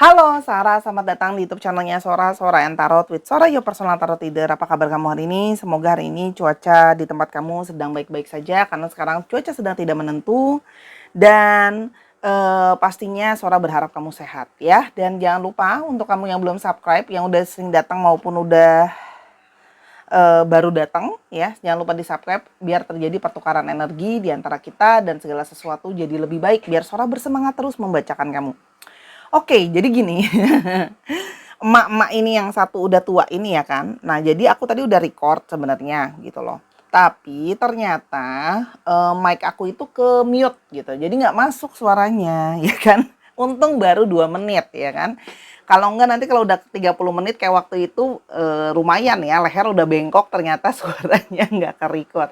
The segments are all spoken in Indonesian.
Halo Sarah, selamat datang di YouTube channelnya Sora and Tarot with Sora, your personal tarot reader. Apa kabar kamu hari ini? Semoga hari ini cuaca di tempat kamu sedang baik-baik saja, karena sekarang cuaca sedang tidak menentu. Dan pastinya Sora berharap kamu sehat ya. Dan jangan lupa untuk kamu yang belum subscribe, yang udah sering datang maupun udah baru datang ya, jangan lupa di subscribe biar terjadi pertukaran energi di antara kita dan segala sesuatu jadi lebih baik, biar Sora bersemangat terus membacakan kamu. Oke, jadi gini, emak-emak ini yang satu udah tua ini ya kan. Nah, jadi aku tadi udah record sebenarnya gitu loh. Tapi ternyata mic aku itu ke mute gitu. Jadi nggak masuk suaranya ya kan. Untung baru 2 menit ya kan. Kalau enggak nanti kalau udah 30 menit kayak waktu itu lumayan ya, leher udah bengkok ternyata suaranya nggak ke-record.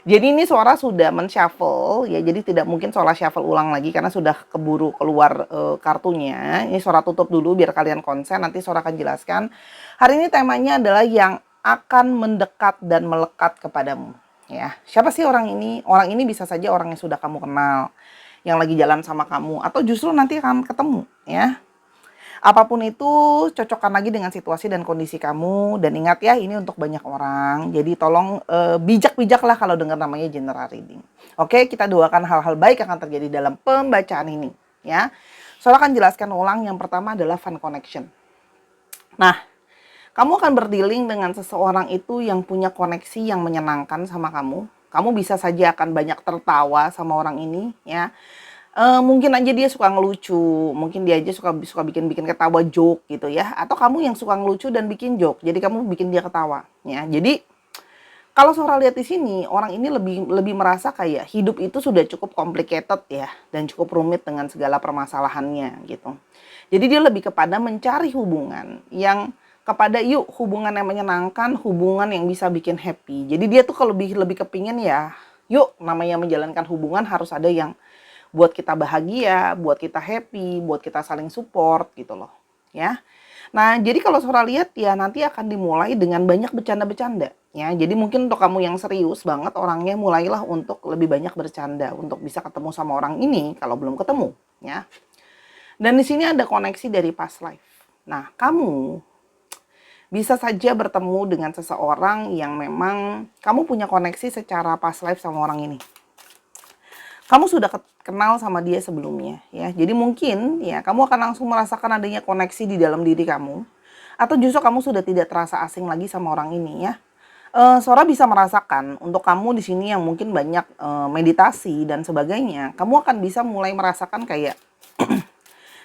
Jadi ini Sora sudah men-shuffle ya, jadi tidak mungkin Sora shuffle ulang lagi karena sudah keburu keluar kartunya. Ini Sora tutup dulu biar kalian konsen, nanti Sora akan jelaskan. Hari ini temanya adalah yang akan mendekat dan melekat kepadamu. Ya, siapa sih orang ini? Orang ini bisa saja orang yang sudah kamu kenal, yang lagi jalan sama kamu, atau justru nanti akan ketemu ya. Apapun itu, cocokkan lagi dengan situasi dan kondisi kamu. Dan ingat ya, ini untuk banyak orang. Jadi tolong bijak-bijaklah kalau dengar namanya general reading. Oke, kita doakan hal-hal baik yang akan terjadi dalam pembacaan ini. Ya, Soalnya akan jelaskan ulang. Yang pertama adalah fun connection. Nah, kamu akan berdealing dengan seseorang itu yang punya koneksi yang menyenangkan sama kamu. Kamu bisa saja akan banyak tertawa sama orang ini, ya. Mungkin aja dia suka ngelucu, mungkin dia aja suka suka bikin-bikin ketawa joke gitu ya, atau kamu yang suka ngelucu dan bikin joke, jadi kamu bikin dia ketawa, ya. Jadi kalau Sora lihat di sini, orang ini lebih lebih merasa kayak hidup itu sudah cukup complicated ya, dan cukup rumit dengan segala permasalahannya gitu. Jadi dia lebih kepada mencari hubungan yang kepada yuk hubungan yang menyenangkan, hubungan yang bisa bikin happy. Jadi dia tuh kalau lebih lebih kepingin ya, yuk namanya menjalankan hubungan harus ada yang buat kita bahagia, buat kita happy, buat kita saling support gitu loh, ya. Nah, jadi kalau Sora lihat ya nanti akan dimulai dengan banyak bercanda-bercanda, ya. Jadi mungkin untuk kamu yang serius banget orangnya, mulailah untuk lebih banyak bercanda untuk bisa ketemu sama orang ini kalau belum ketemu, ya. Dan di sini ada koneksi dari past life. Nah, kamu bisa saja bertemu dengan seseorang yang memang kamu punya koneksi secara past life sama orang ini. Kamu sudah kenal sama dia sebelumnya ya. Jadi mungkin ya kamu akan langsung merasakan adanya koneksi di dalam diri kamu, atau justru kamu sudah tidak terasa asing lagi sama orang ini ya. Sora bisa merasakan untuk kamu di sini yang mungkin banyak meditasi dan sebagainya, kamu akan bisa mulai merasakan kayak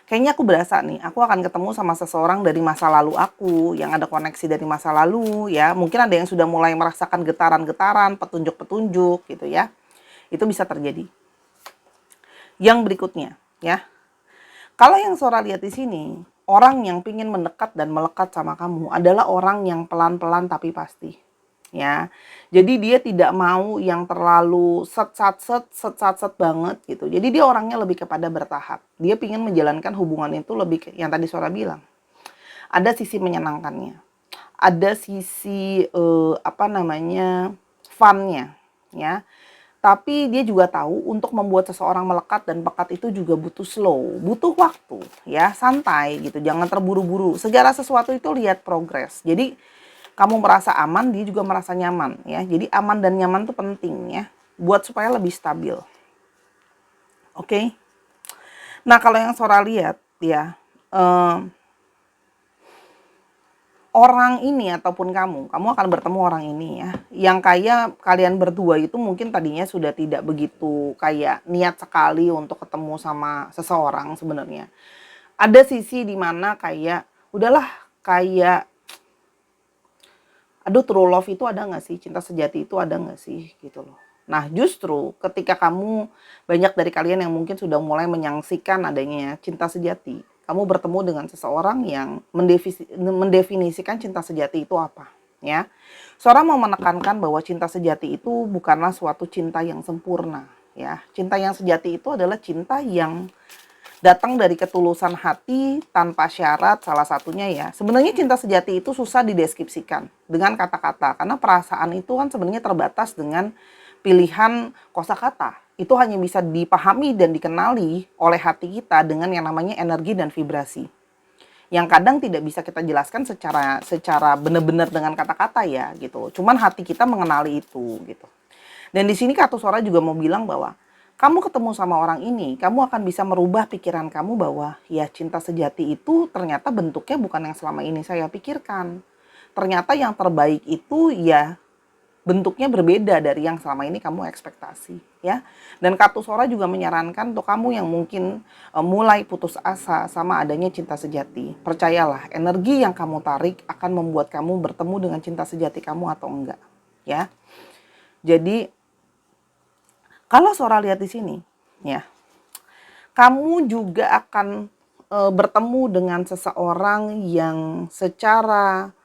kayaknya aku berasa nih, aku akan ketemu sama seseorang dari masa lalu aku, yang ada koneksi dari masa lalu ya. Mungkin ada yang sudah mulai merasakan getaran-getaran, petunjuk-petunjuk gitu ya. Itu bisa terjadi. Yang berikutnya ya. Kalau yang Sora lihat di sini, orang yang ingin mendekat dan melekat sama kamu adalah orang yang pelan-pelan tapi pasti. Ya. Jadi dia tidak mau yang terlalu set banget gitu. Jadi dia orangnya lebih kepada bertahap. Dia ingin menjalankan hubungan itu lebih yang tadi Sora bilang. Ada sisi menyenangkannya. Ada sisi apa namanya? Funnya, ya. Tapi dia juga tahu untuk membuat seseorang melekat dan pekat itu juga butuh slow, butuh waktu, ya, santai gitu, jangan terburu-buru. Segala sesuatu itu lihat progres. Jadi kamu merasa aman, dia juga merasa nyaman, ya. Jadi aman dan nyaman itu penting ya, buat supaya lebih stabil. Oke. Nah, kalau yang Sora lihat ya, orang ini ataupun kamu akan bertemu orang ini ya, yang kayak kalian berdua itu mungkin tadinya sudah tidak begitu kayak niat sekali untuk ketemu sama seseorang sebenarnya. Ada sisi di mana kayak udahlah, kayak aduh, true love itu ada nggak sih, cinta sejati itu ada nggak sih gitu loh. Nah, justru ketika kamu, banyak dari kalian yang mungkin sudah mulai menyaksikan adanya cinta sejati, kamu bertemu dengan seseorang yang mendefinisikan cinta sejati itu apa, ya. Seorang mau menekankan bahwa cinta sejati itu bukanlah suatu cinta yang sempurna, ya. Cinta yang sejati itu adalah cinta yang datang dari ketulusan hati tanpa syarat, salah satunya ya. Sebenarnya cinta sejati itu susah dideskripsikan dengan kata-kata, karena perasaan itu kan sebenarnya terbatas dengan pilihan kosakata. Itu hanya bisa dipahami dan dikenali oleh hati kita dengan yang namanya energi dan vibrasi. yang kadang tidak bisa kita jelaskan secara benar-benar dengan kata-kata ya gitu. Cuman hati kita mengenali itu gitu. Dan di sini Kak Sora juga mau bilang bahwa kamu ketemu sama orang ini, kamu akan bisa merubah pikiran kamu bahwa ya cinta sejati itu ternyata bentuknya bukan yang selama ini saya pikirkan. Ternyata yang terbaik itu ya bentuknya berbeda dari yang selama ini kamu ekspektasi ya. Dan Kartu Sora juga menyarankan untuk kamu yang mungkin mulai putus asa sama adanya cinta sejati. Percayalah, energi yang kamu tarik akan membuat kamu bertemu dengan cinta sejati kamu atau enggak ya. Jadi kalau Sora lihat di sini ya, kamu juga akan bertemu dengan seseorang yang secara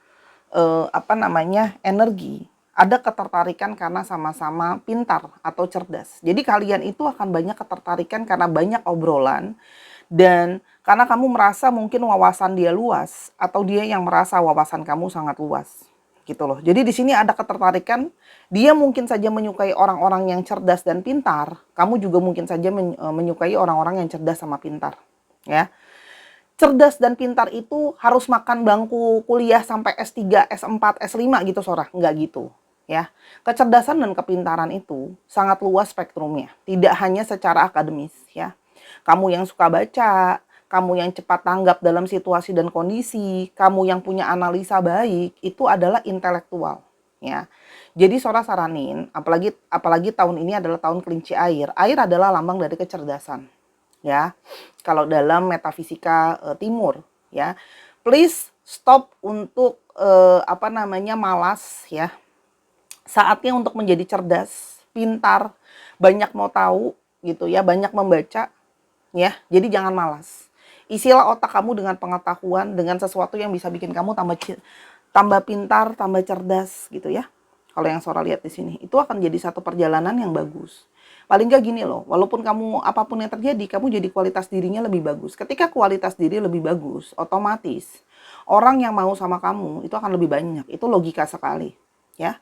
energi ada ketertarikan karena sama-sama pintar atau cerdas. Jadi kalian itu akan banyak ketertarikan karena banyak obrolan dan karena kamu merasa mungkin wawasan dia luas atau dia yang merasa wawasan kamu sangat luas. Gitu loh. Jadi di sini ada ketertarikan, dia mungkin saja menyukai orang-orang yang cerdas dan pintar, kamu juga mungkin saja menyukai orang-orang yang cerdas sama pintar, ya. Cerdas dan pintar itu harus makan bangku kuliah sampai S3, S4, S5 gitu Sora. Enggak gitu. Ya. Kecerdasan dan kepintaran itu sangat luas spektrumnya. Tidak hanya secara akademis ya. Kamu yang suka baca, kamu yang cepat tanggap dalam situasi dan kondisi, kamu yang punya analisa baik, itu adalah intelektual. Ya. Jadi Sora saranin, apalagi tahun ini adalah tahun kelinci air. Air adalah lambang dari kecerdasan ya. Kalau dalam metafisika timur ya. Please stop untuk malas ya. Saatnya untuk menjadi cerdas, pintar, banyak mau tahu gitu ya, banyak membaca ya. Jadi jangan malas. Isilah otak kamu dengan pengetahuan, dengan sesuatu yang bisa bikin kamu tambah pintar, tambah cerdas gitu ya. Kalau yang Sora lihat di sini, itu akan jadi satu perjalanan yang bagus. Paling nggak gini loh, walaupun kamu apapun yang terjadi, kamu jadi kualitas dirinya lebih bagus. Ketika kualitas diri lebih bagus, otomatis orang yang mau sama kamu itu akan lebih banyak. Itu logika sekali, ya.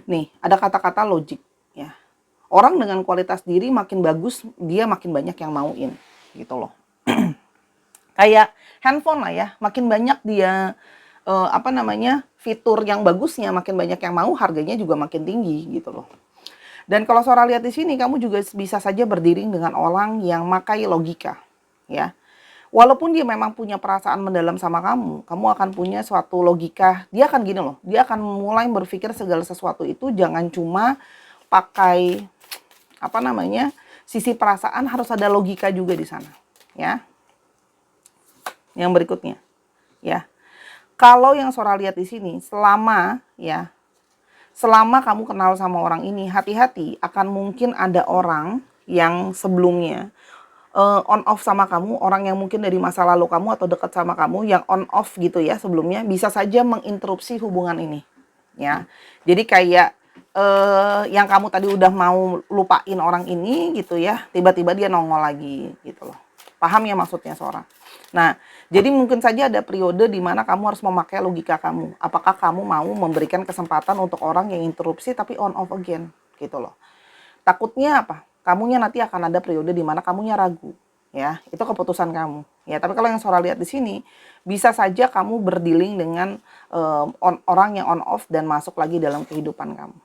Nih, ada kata-kata logik, ya. Orang dengan kualitas diri makin bagus, dia makin banyak yang mauin, gitu loh. Kayak handphone lah ya, makin banyak dia fitur yang bagusnya, makin banyak yang mau, harganya juga makin tinggi gitu loh. Dan kalau Sora lihat di sini, kamu juga bisa saja berdiri dengan orang yang makai logika, ya. Walaupun dia memang punya perasaan mendalam sama kamu akan punya suatu logika. Dia akan gini loh, dia akan mulai berpikir segala sesuatu itu jangan cuma pakai sisi perasaan, harus ada logika juga di sana, ya. Yang berikutnya, ya. Kalau yang Sora lihat di sini, selama kamu kenal sama orang ini, hati-hati, akan mungkin ada orang yang sebelumnya on off sama kamu, orang yang mungkin dari masa lalu kamu atau dekat sama kamu yang on off gitu ya sebelumnya, bisa saja menginterupsi hubungan ini. Ya. Jadi kayak yang kamu tadi udah mau lupain orang ini gitu ya, tiba-tiba dia nongol lagi gitu loh. Paham ya maksudnya Sora? Nah, jadi mungkin saja ada periode di mana kamu harus memakai logika kamu. Apakah kamu mau memberikan kesempatan untuk orang yang interupsi tapi on off again gitu loh. Takutnya apa? Kamunya nanti akan ada periode di mana kamunya ragu. Ya, itu keputusan kamu. Ya, tapi kalau yang Sora lihat di sini, bisa saja kamu berdealing dengan orang yang on off dan masuk lagi dalam kehidupan kamu.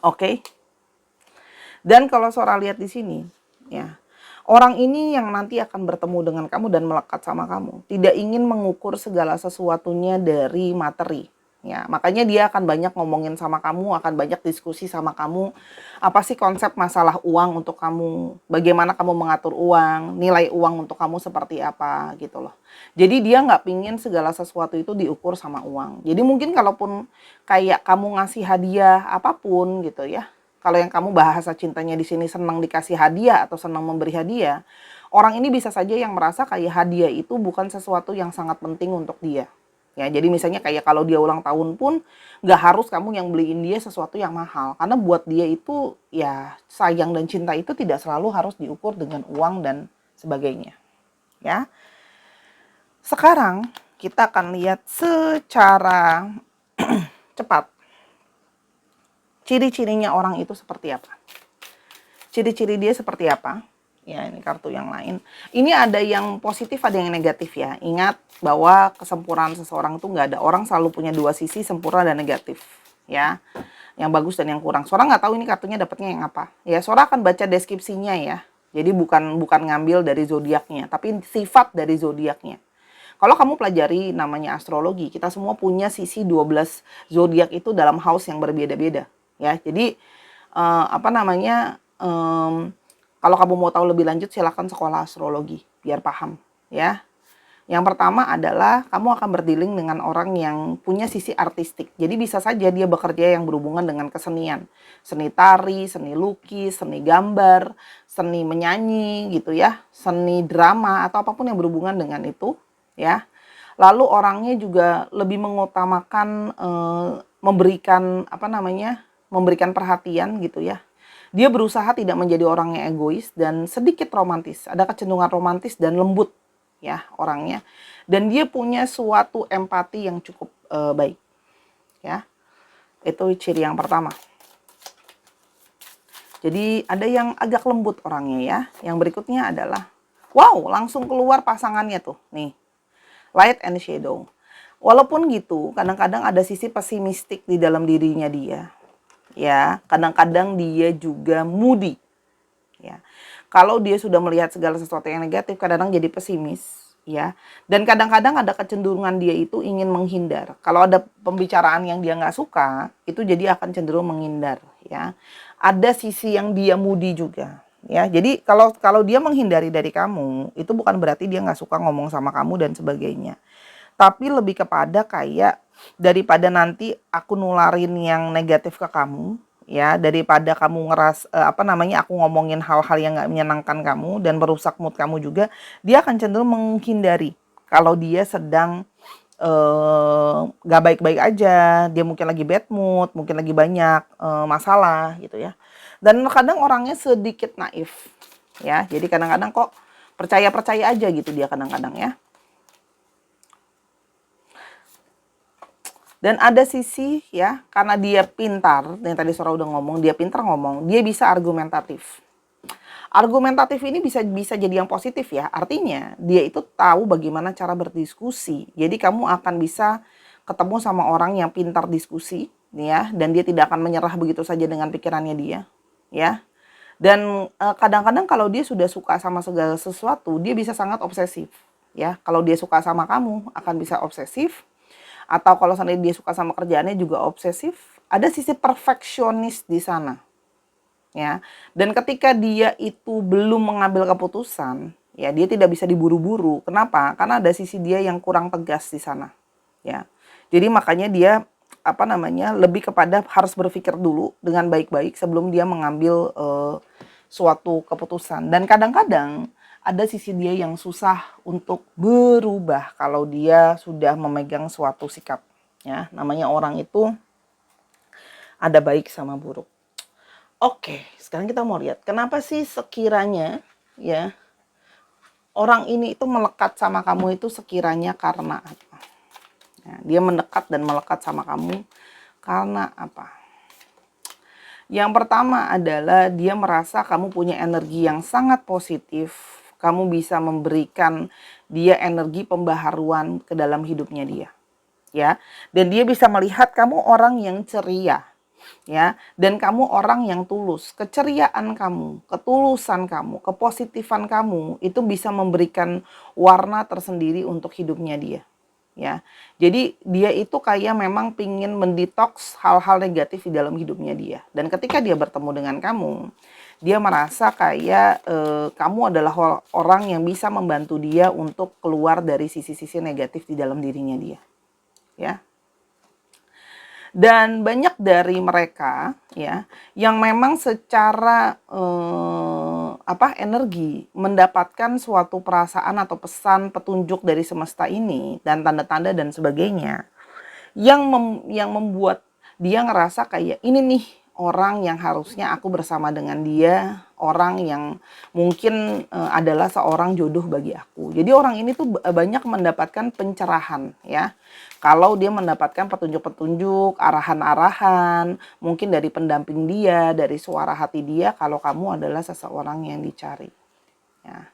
Oke. Dan kalau Sora lihat di sini, ya, orang ini yang nanti akan bertemu dengan kamu dan melekat sama kamu, tidak ingin mengukur segala sesuatunya dari materi. Ya, makanya dia akan banyak ngomongin sama kamu, akan banyak diskusi sama kamu. Apa sih konsep masalah uang untuk kamu? Bagaimana kamu mengatur uang? Nilai uang untuk kamu seperti apa gitu loh. Jadi dia nggak pingin segala sesuatu itu diukur sama uang. Jadi mungkin kalaupun kayak kamu ngasih hadiah apapun gitu ya. Kalau yang kamu bahasa cintanya di sini senang dikasih hadiah atau senang memberi hadiah, orang ini bisa saja yang merasa kayak hadiah itu bukan sesuatu yang sangat penting untuk dia. Ya, jadi misalnya kayak kalau dia ulang tahun pun nggak harus kamu yang beliin dia sesuatu yang mahal. Karena buat dia itu ya sayang dan cinta itu tidak selalu harus diukur dengan uang dan sebagainya. Ya. Sekarang kita akan lihat secara cepat ciri-cirinya orang itu seperti apa. Ciri-ciri dia seperti apa? Ya, ini kartu yang lain. Ini ada yang positif, ada yang negatif ya. Ingat bahwa kesempurnaan seseorang itu nggak ada. Orang selalu punya dua sisi, sempurna dan negatif. Ya, yang bagus dan yang kurang. Sora nggak tahu ini kartunya dapatnya yang apa. Ya, Sora akan baca deskripsinya ya. Jadi bukan ngambil dari zodiaknya, tapi sifat dari zodiaknya. Kalau kamu pelajari namanya astrologi, kita semua punya sisi 12 zodiak itu dalam house yang berbeda-beda. Ya, jadi apa namanya? Kalau kamu mau tahu lebih lanjut, silakan sekolah astrologi biar paham ya. Yang pertama adalah kamu akan berdealing dengan orang yang punya sisi artistik. Jadi bisa saja dia bekerja yang berhubungan dengan kesenian. Seni tari, seni lukis, seni gambar, seni menyanyi gitu ya. Seni drama atau apapun yang berhubungan dengan itu ya. Lalu orangnya juga lebih mengutamakan memberikan apa namanya? Memberikan perhatian gitu ya. Dia berusaha tidak menjadi orang yang egois dan sedikit romantis. Ada kecenderungan romantis dan lembut ya orangnya. Dan dia punya suatu empati yang cukup baik. Ya. Itu ciri yang pertama. Jadi ada yang agak lembut orangnya ya. Yang berikutnya adalah wow, langsung keluar pasangannya tuh. Nih. Light and shadow. Walaupun gitu, kadang-kadang ada sisi pesimistik di dalam dirinya dia. Ya, kadang-kadang dia juga moody. Ya. Kalau dia sudah melihat segala sesuatu yang negatif, kadang-kadang jadi pesimis, ya. Dan kadang-kadang ada kecenderungan dia itu ingin menghindar. Kalau ada pembicaraan yang dia nggak suka, itu jadi akan cenderung menghindar, ya. Ada sisi yang dia moody juga, ya. Jadi kalau dia menghindari dari kamu, itu bukan berarti dia nggak suka ngomong sama kamu dan sebagainya. Tapi lebih kepada kayak daripada nanti aku nularin yang negatif ke kamu, ya daripada kamu aku ngomongin hal-hal yang nggak menyenangkan kamu dan merusak mood kamu juga, dia akan cenderung menghindari kalau dia sedang nggak baik-baik aja, dia mungkin lagi bad mood, mungkin lagi banyak masalah gitu ya. Dan kadang orangnya sedikit naif ya, jadi kadang-kadang kok percaya-percaya aja gitu dia kadang-kadang ya. Dan ada sisi ya, karena dia pintar, yang tadi Sora udah ngomong, dia pintar ngomong, dia bisa argumentatif. Argumentatif ini bisa jadi yang positif ya, artinya dia itu tahu bagaimana cara berdiskusi. Jadi kamu akan bisa ketemu sama orang yang pintar diskusi, ya, dan dia tidak akan menyerah begitu saja dengan pikirannya dia, ya. Dan kadang-kadang kalau dia sudah suka sama segala sesuatu, dia bisa sangat obsesif, ya. Kalau dia suka sama kamu, akan bisa obsesif. Atau kalau seandainya dia suka sama kerjaannya juga obsesif, ada sisi perfeksionis di sana. Ya. Dan ketika dia itu belum mengambil keputusan, ya dia tidak bisa diburu-buru. Kenapa? Karena ada sisi dia yang kurang tegas di sana. Ya. Jadi makanya dia lebih kepada harus berpikir dulu dengan baik-baik sebelum dia mengambil suatu keputusan. Dan kadang-kadang ada sisi dia yang susah untuk berubah kalau dia sudah memegang suatu sikap. Ya, namanya orang itu ada baik sama buruk. Oke, sekarang kita mau lihat kenapa sih sekiranya ya orang ini itu melekat sama kamu itu sekiranya karena apa? Ya, dia mendekat dan melekat sama kamu karena apa? Yang pertama adalah dia merasa kamu punya energi yang sangat positif. Kamu bisa memberikan dia energi pembaharuan ke dalam hidupnya dia. Ya, dan dia bisa melihat kamu orang yang ceria. Ya, dan kamu orang yang tulus. Keceriaan kamu, ketulusan kamu, kepositifan kamu itu bisa memberikan warna tersendiri untuk hidupnya dia. Ya, jadi dia itu kayak memang pingin mendetoks hal-hal negatif di dalam hidupnya dia. Dan ketika dia bertemu dengan kamu, dia merasa kayak kamu adalah orang yang bisa membantu dia untuk keluar dari sisi-sisi negatif di dalam dirinya dia. Ya. Dan banyak dari mereka ya yang memang secara energi mendapatkan suatu perasaan atau pesan petunjuk dari semesta ini dan tanda-tanda dan sebagainya yang membuat dia ngerasa kayak ini nih orang yang harusnya aku bersama dengan dia, orang yang mungkin adalah seorang jodoh bagi aku. Jadi orang ini tuh banyak mendapatkan pencerahan ya. Kalau dia mendapatkan petunjuk-petunjuk, arahan-arahan, mungkin dari pendamping dia, dari suara hati dia kalau kamu adalah seseorang yang dicari. Ya.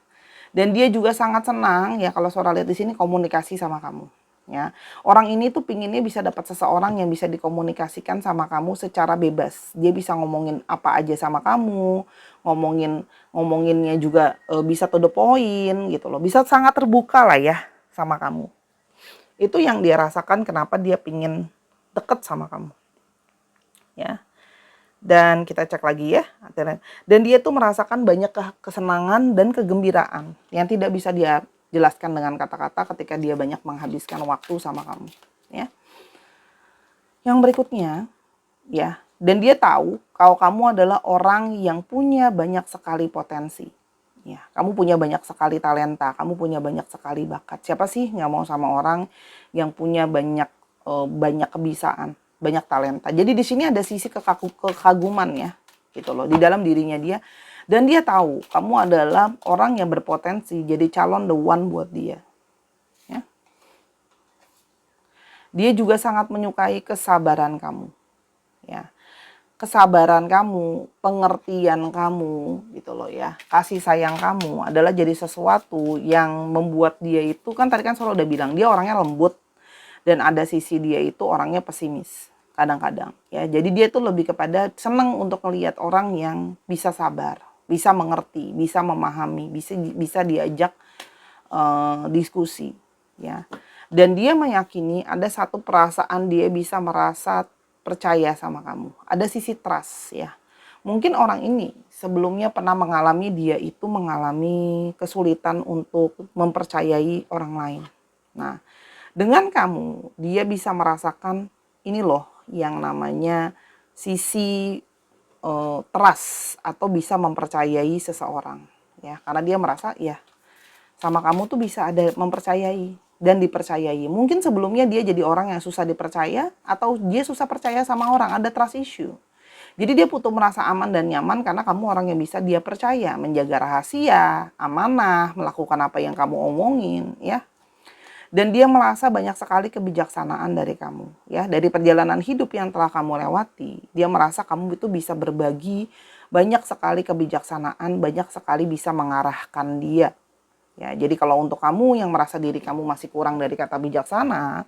Dan dia juga sangat senang ya kalau Sora lihat di sini komunikasi sama kamu. Ya, orang ini tuh pinginnya bisa dapat seseorang yang bisa dikomunikasikan sama kamu secara bebas. Dia bisa ngomongin apa aja sama kamu, ngomonginnya juga bisa to the point gitu loh. Bisa sangat terbuka lah ya sama kamu. Itu yang dia rasakan kenapa dia pingin deket sama kamu. Ya. Dan kita cek lagi ya. Dan dia tuh merasakan banyak kesenangan dan kegembiraan yang tidak bisa dia jelaskan dengan kata-kata ketika dia banyak menghabiskan waktu sama kamu. Ya. Yang berikutnya, ya, dan dia tahu kalau kamu adalah orang yang punya banyak sekali potensi. Ya, kamu punya banyak sekali talenta, kamu punya banyak sekali bakat. Siapa sih nggak mau sama orang yang punya banyak kebisaan, banyak talenta. Jadi di sini ada sisi kekaguman ya, gitu loh, di dalam dirinya dia. Dan dia tahu kamu adalah orang yang berpotensi jadi calon the one buat dia. Ya. Dia juga sangat menyukai kesabaran kamu. Ya. Kesabaran kamu, pengertian kamu gitu loh ya. Kasih sayang kamu adalah jadi sesuatu yang membuat dia itu, kan tadi kan Sora udah bilang dia orangnya lembut dan ada sisi dia itu orangnya pesimis kadang-kadang ya. Jadi dia tuh lebih kepada seneng untuk melihat orang yang bisa sabar, bisa mengerti, bisa memahami, bisa diajak diskusi ya. Dan dia meyakini ada satu perasaan dia bisa merasa percaya sama kamu. Ada sisi trust ya. Mungkin orang ini sebelumnya pernah mengalami, dia itu mengalami kesulitan untuk mempercayai orang lain. Nah, dengan kamu dia bisa merasakan ini loh yang namanya sisi trust atau bisa mempercayai seseorang ya. Karena dia merasa ya sama kamu tuh bisa ada mempercayai dan dipercayai. Mungkin sebelumnya dia jadi orang yang susah dipercaya atau dia susah percaya sama orang, ada trust issue. Jadi dia butuh merasa aman dan nyaman karena kamu orang yang bisa dia percaya, menjaga rahasia, amanah, melakukan apa yang kamu omongin, ya. Dan dia merasa banyak sekali kebijaksanaan dari kamu, ya. Dari perjalanan hidup yang telah kamu lewati, dia merasa kamu itu bisa berbagi banyak sekali kebijaksanaan, banyak sekali bisa mengarahkan dia. Ya, jadi kalau untuk kamu yang merasa diri kamu masih kurang dari kata bijaksana,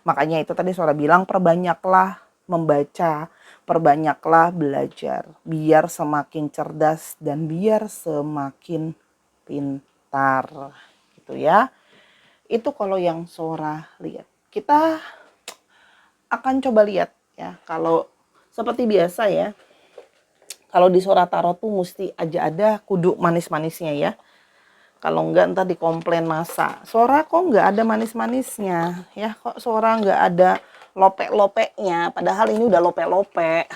makanya itu tadi Sora bilang perbanyaklah membaca, perbanyaklah belajar, biar semakin cerdas dan biar semakin pintar. Gitu ya. Itu kalau yang Sora lihat. Kita akan coba lihat ya, kalau seperti biasa ya. Kalau di Sora Tarot tuh mesti aja ada kudu manis-manisnya ya. Kalau enggak ntar dikomplain masa. Sora kok enggak ada manis-manisnya? Ya kok Sora enggak ada lope-lopeknya? Padahal ini udah lope-lope.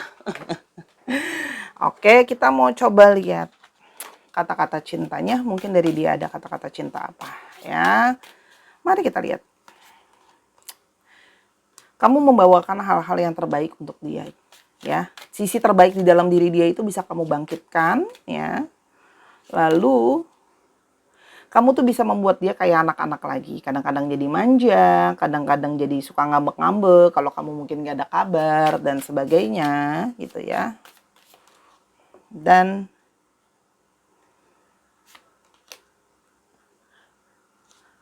Oke, kita mau coba lihat kata-kata cintanya. Mungkin dari dia ada kata-kata cinta apa ya. Mari kita lihat. Kamu membawakan hal-hal yang terbaik untuk dia. Ya, sisi terbaik di dalam diri dia itu bisa kamu bangkitkan ya. Lalu kamu tuh bisa membuat dia kayak anak-anak lagi. Kadang-kadang jadi manja, kadang-kadang jadi suka ngambek-ngambek kalau kamu mungkin gak ada kabar dan sebagainya gitu ya. Dan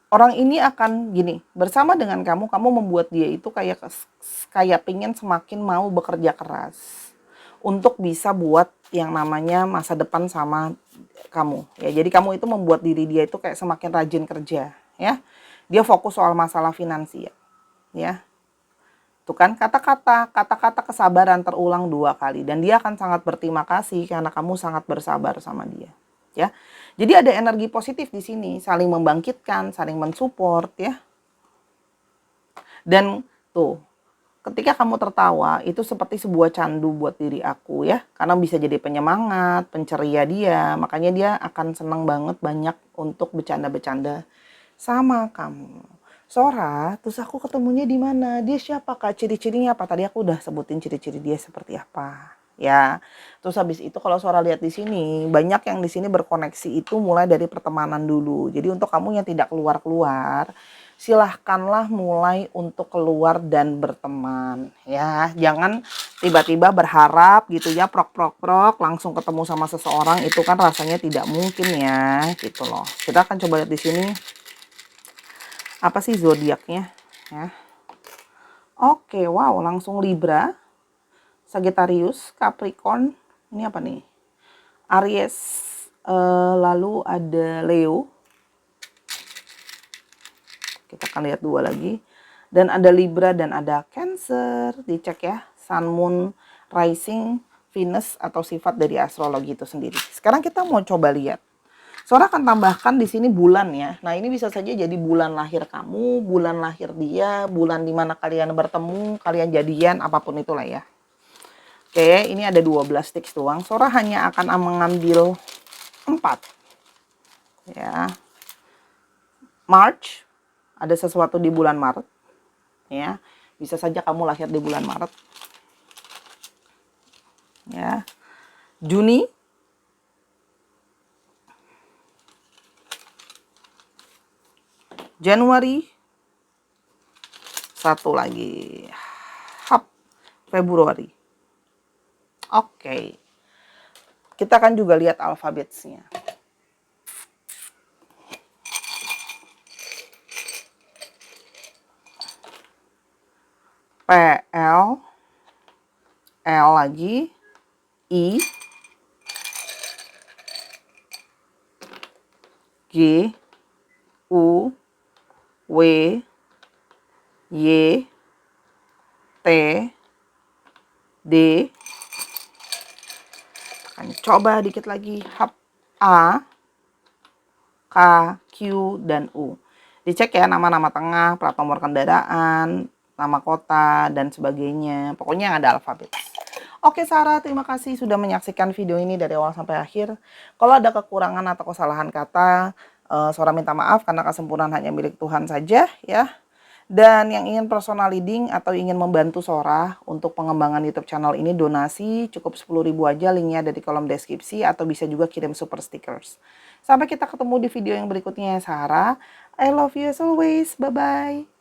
orang ini akan gini, bersama dengan kamu membuat dia itu kayak pingin semakin mau bekerja keras untuk bisa buat yang namanya masa depan sama kamu ya. Jadi kamu itu membuat diri dia itu kayak semakin rajin kerja ya. Dia fokus soal masalah finansial ya. Tuh kan kata-kata kesabaran terulang 2 kali dan dia akan sangat berterima kasih karena kamu sangat bersabar sama dia ya. Jadi ada energi positif di sini, saling membangkitkan, saling mensupport ya. Dan tuh ketika kamu tertawa, itu seperti sebuah candu buat diri aku ya. Karena bisa jadi penyemangat, penceria dia. Makanya dia akan senang banget banyak untuk bercanda-bercanda sama kamu. Sora, terus aku ketemunya di mana? Dia siapa Kak? Ciri-cirinya apa? Tadi aku udah sebutin ciri-ciri dia seperti apa. Ya, terus habis itu kalau Sora lihat di sini, banyak yang di sini berkoneksi itu mulai dari pertemanan dulu. Jadi untuk kamu yang tidak keluar-keluar, silahkanlah mulai untuk keluar dan berteman ya. Jangan tiba-tiba berharap gitu ya, prok langsung ketemu sama seseorang, itu kan rasanya tidak mungkin ya gitu loh. Kita akan coba lihat di sini apa sih zodiaknya ya. Oke, wow, langsung Libra, Sagittarius, Capricorn, ini apa nih? Aries, lalu ada Leo. Kita akan lihat dua lagi. Dan ada Libra dan ada Cancer. Dicek ya, Sun, Moon, Rising, Venus atau sifat dari astrologi itu sendiri. Sekarang kita mau coba lihat. Sora akan tambahkan di sini bulan ya. Nah, ini bisa saja jadi bulan lahir kamu, bulan lahir dia, bulan dimana kalian bertemu, kalian jadian, apapun itulah ya. Oke, ini ada 12 tips doang. Sora hanya akan mengambil 4. Ya. March, ada sesuatu di bulan Maret. Ya. Bisa saja kamu lahir di bulan Maret. Ya. Juni, Januari, satu lagi, Februari. Oke, kita akan juga lihat alfabetnya. P, L, L lagi, I, G, U, W, Y, T, D. Akan coba dikit lagi. A, K, Q, dan U. Dicek ya nama-nama tengah, plat nomor kendaraan, nama kota, dan sebagainya. Pokoknya yang ada alfabet. Oke Sarah, terima kasih sudah menyaksikan video ini dari awal sampai akhir. Kalau ada kekurangan atau kesalahan kata, Sora minta maaf karena kesempurnaan hanya milik Tuhan saja ya. Dan yang ingin personal leading atau ingin membantu Sora untuk pengembangan YouTube channel ini, donasi cukup 10.000 aja, linknya ada di kolom deskripsi, atau bisa juga kirim super stickers. Sampai kita ketemu di video yang berikutnya ya Sarah. I love you as always. Bye-bye.